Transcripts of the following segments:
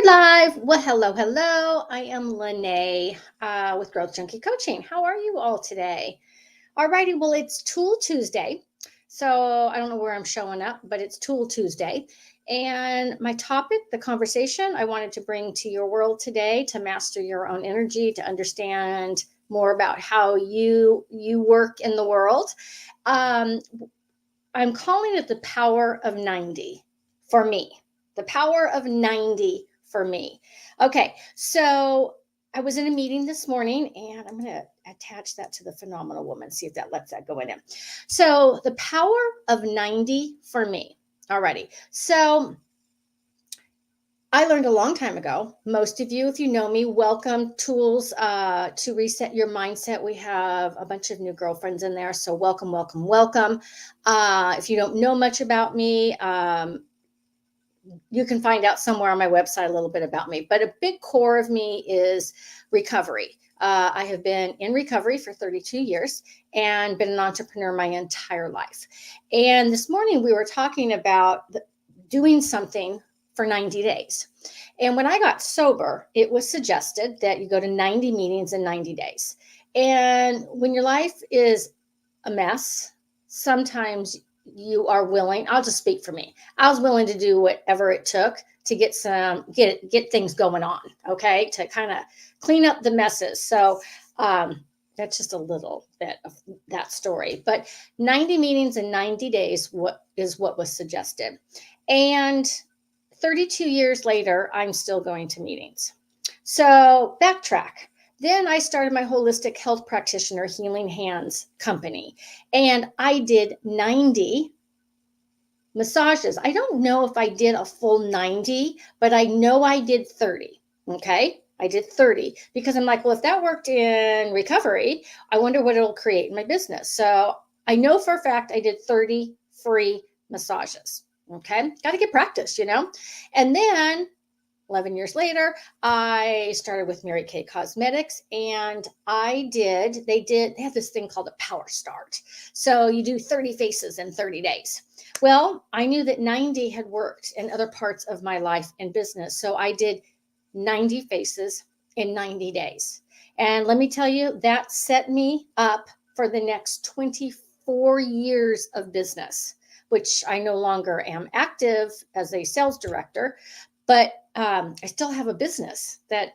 We're live. Well, hello. I am Lene with Growth Junkie Coaching. How are you all today? All righty. Well, it's Tool Tuesday. So I don't know where I'm showing up, but it's Tool Tuesday. And my topic, the conversation I wanted to bring to your world today to master your own energy, to understand more about how you work in the world. Um, I'm calling it the power of 90 for me. The power of 90 for me. Okay, so I was in a meeting this morning and I'm going to attach that to the phenomenal woman, see if that lets that go in it. So, the power of 90 for me. Alrighty. So, I learned a long time ago. Most of you, if you know me, welcome tools to reset your mindset. We have a bunch of new girlfriends in there. So welcome. If you don't know much about me, you can find out somewhere on my website a little bit about me. But a big core of me is recovery. I have been in recovery for 32 years and been an entrepreneur my entire life. And this morning we were talking about doing something for 90 days. And when I got sober, it was suggested that you go to 90 meetings in 90 days. And when your life is a mess, sometimes you are willing, I'll just speak for me. I was willing to do whatever it took to get things going on, okay? To kind of clean up the messes. So that's just a little bit of that story. But 90 meetings in 90 days what was suggested. And 32 years later, I'm still going to meetings. So backtrack. Then I started my holistic health practitioner Healing Hands company, and I did 90 massages. I don't know if I did a full 90, but I know I did 30. Okay. I did 30 because I'm like, well, if that worked in recovery, I wonder what it'll create in my business. So I know for a fact I did 30 free massages. Okay. Got to get practice, And then 11 years later, I started with Mary Kay Cosmetics, and they have this thing called a power start. So you do 30 faces in 30 days. Well, I knew that 90 had worked in other parts of my life and business. So I did 90 faces in 90 days. And let me tell you, that set me up for the next 24 years of business, which I no longer am active as a sales director, but I still have a business that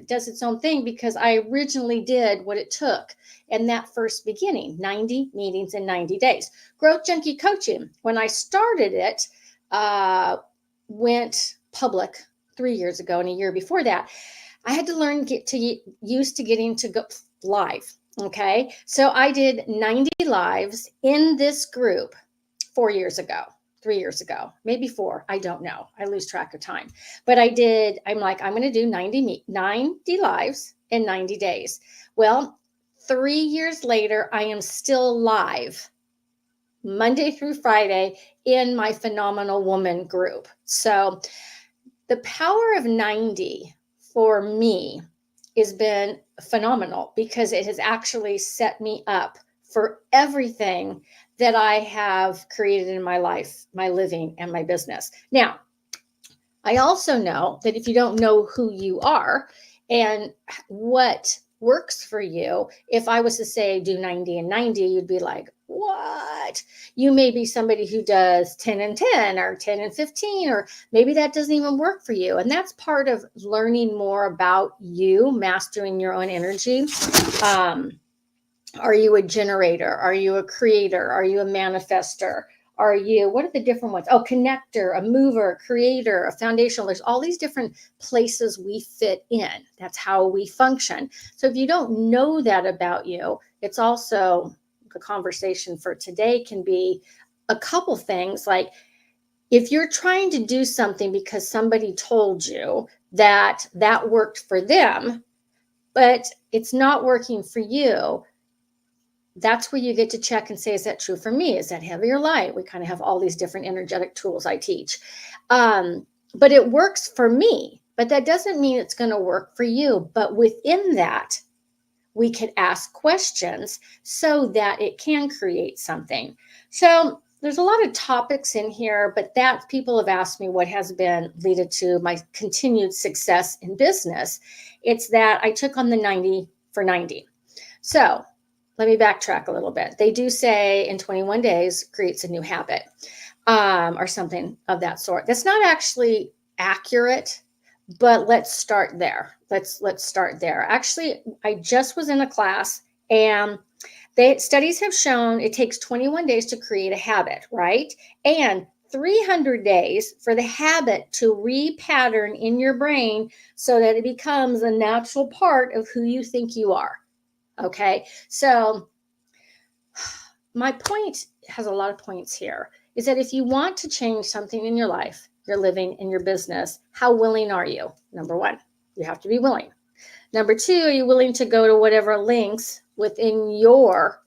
does its own thing because I originally did what it took in that first beginning, 90 meetings in 90 days. Growth Junkie Coaching, when I started it, went public 3 years ago, and a year before that, I had to get used to getting to go live. Okay. So I did 90 lives in this group 4 years ago. 3 years ago, maybe 4. I don't know. I lose track of time. But I'm like, I'm going to do 90 lives in 90 days. Well, 3 years later, I am still live Monday through Friday in my Phenomenal Woman group. So the power of 90 for me has been phenomenal because it has actually set me up for everything that I have created in my life, my living, and my business. Now, I also know that if you don't know who you are and what works for you, if I was to say do 90 and 90, you'd be like, what? You may be somebody who does 10 and 10 or 10 and 15, or maybe that doesn't even work for you. And that's part of learning more about you, mastering your own energy. Are you a generator? Are you a creator? Are you a manifester? What are the different ones? Oh, connector, a mover, creator, a foundational. There's all these different places we fit in. That's how we function. So if you don't know that about you, it's also the conversation for today can be a couple things. Like if you're trying to do something because somebody told you that worked for them, but it's not working for you, that's where you get to check and say, is that true for me? Is that heavy or light? We kind of have all these different energetic tools I teach. But it works for me, but that doesn't mean it's going to work for you. But within that, we can ask questions so that it can create something. So there's a lot of topics in here, but that people have asked me what has been leaded to my continued success in business. It's that I took on the 90 for 90. So let me backtrack a little bit. They do say in 21 days creates a new habit, or something of that sort. That's not actually accurate, but let's start there. Let's start there. Actually, I just was in a class, and studies have shown it takes 21 days to create a habit, right? And 300 days for the habit to repattern in your brain so that it becomes a natural part of who you think you are. Okay. So my point has a lot of points here, is that if you want to change something in your life, your living, and your business, how willing are you? Number one, you have to be willing. Number two, are you willing to go to whatever links within your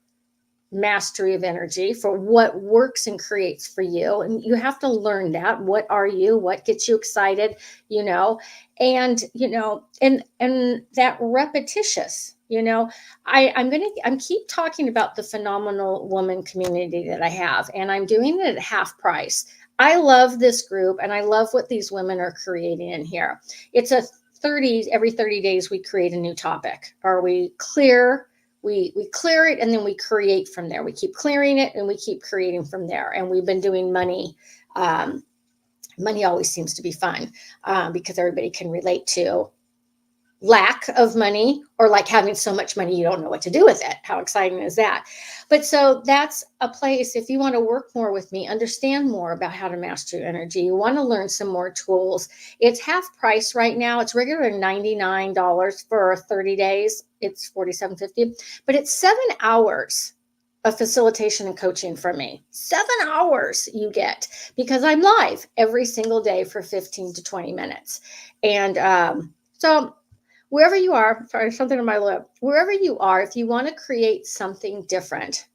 mastery of energy for what works and creates for you? And you have to learn that. What are you? What gets you excited? And that repetitious. I'm keep talking about the phenomenal woman community that I have, and I'm doing it at half price. I love this group, and I love what these women are creating in here. It's every 30 days we create a new topic, or we clear it, and then we create from there. We keep clearing it and we keep creating from there. And we've been doing money. Money always seems to be fun, because everybody can relate to lack of money, or like having so much money you don't know what to do with it. How exciting is that? But so that's a place, if you want to work more with me, understand more about how to master your energy, you want to learn some more tools, it's half price right now. It's regular $99 for 30 days. It's $47.50, but it's 7 hours of facilitation and coaching from me. 7 hours you get, because I'm live every single day for 15 to 20 minutes. And so wherever you are, sorry, something on my lip, wherever you are, if you want to create something different,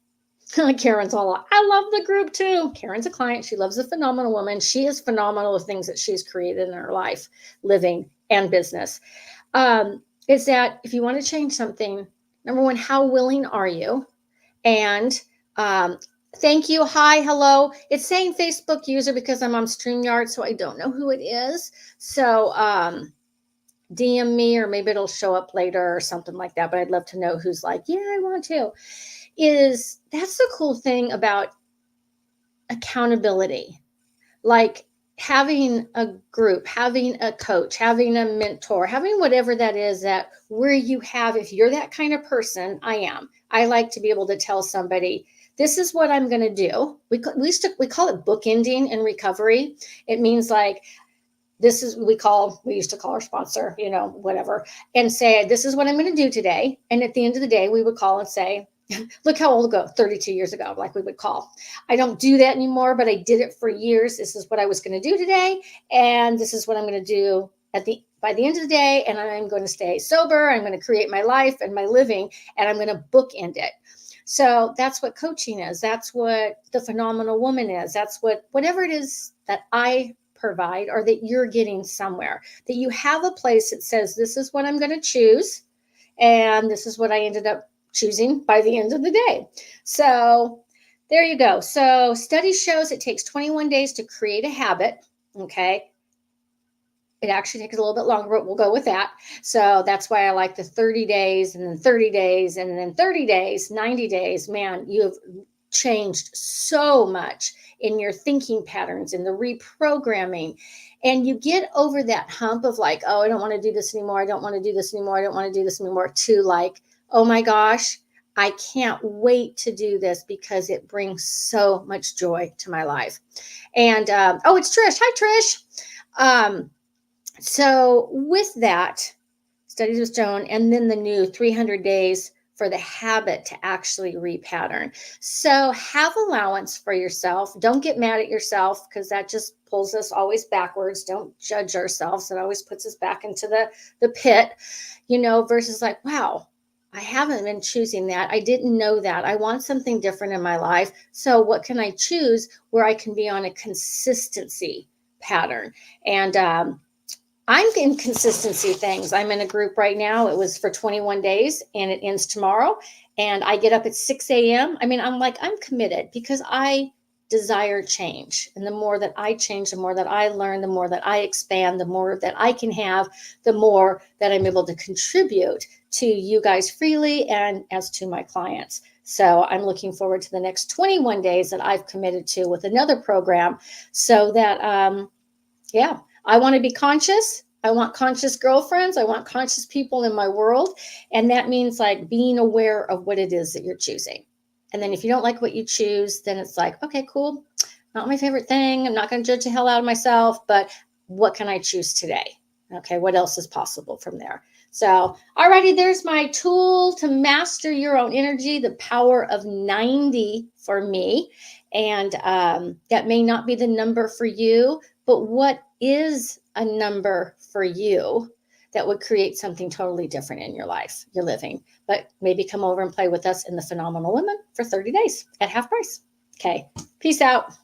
Karen's all, I love the group too. Karen's a client. She loves a phenomenal woman. She is phenomenal with things that she's created in her life, living and business. Is that if you want to change something, number one, how willing are you? And thank you. Hi, hello. It's saying Facebook user because I'm on StreamYard, so I don't know who it is. So DM me, or maybe it'll show up later or something like that. But I'd love to know who's like, yeah, I want to. That's the cool thing about accountability. Like having a group, having a coach, having a mentor, having whatever that is, that where you have, if you're that kind of person, I like to be able to tell somebody, this is what I'm going to do. We call it bookending in recovery. It means like, we used to call our sponsor, whatever, and say, this is what I'm going to do today. And at the end of the day, we would call and say, look how old ago, 32 years ago, like we would call. I don't do that anymore, but I did it for years. This is what I was going to do today. And this is what I'm going to do by the end of the day. And I'm going to stay sober. I'm going to create my life and my living, and I'm going to bookend it. So that's what coaching is. That's what the phenomenal woman is. That's whatever it is that I provide, or that you're getting somewhere, that you have a place that says, this is what I'm going to choose, and this is what I ended up choosing by the end of the day. So there you go. So study shows it takes 21 days to create a habit. Okay. It actually takes a little bit longer, but we'll go with that. So that's why I like the 30 days, and then 30 days, and then 30 days, 90 days. Man, you have changed so much in your thinking patterns, in the reprogramming, and you get over that hump of like, oh, I don't want to do this anymore. I don't want to do this anymore. I don't want to do this anymore, to like, oh my gosh, I can't wait to do this because it brings so much joy to my life. And it's Trish. Hi, Trish. So with that, studies have shown, and then the new 300 days for the habit to actually repattern. So have allowance for yourself. Don't get mad at yourself, because that just pulls us always backwards. Don't judge ourselves. It always puts us back into the pit, versus like, wow, I haven't been choosing that. I didn't know that. I want something different in my life. So what can I choose where I can be on a consistency pattern? And I'm in consistency things. I'm in a group right now. It was for 21 days and it ends tomorrow. And I get up at 6 a.m. I mean, I'm committed, because I desire change. And the more that I change, the more that I learn, the more that I expand, the more that I can have, the more that I'm able to contribute to you guys freely and as to my clients. So I'm looking forward to the next 21 days that I've committed to with another program so that, yeah, I want to be conscious. I want conscious girlfriends. I want conscious people in my world. And that means like being aware of what it is that you're choosing. And then if you don't like what you choose, then it's like, okay, cool. Not my favorite thing. I'm not going to judge the hell out of myself, but what can I choose today? Okay, what else is possible from there? So, alrighty, there's my tool to master your own energy, the power of 90 for me. And that may not be the number for you, but what is a number for you that would create something totally different in your life you're living? But maybe come over and play with us in the Phenomenal Women for 30 days at half price. Okay, peace out.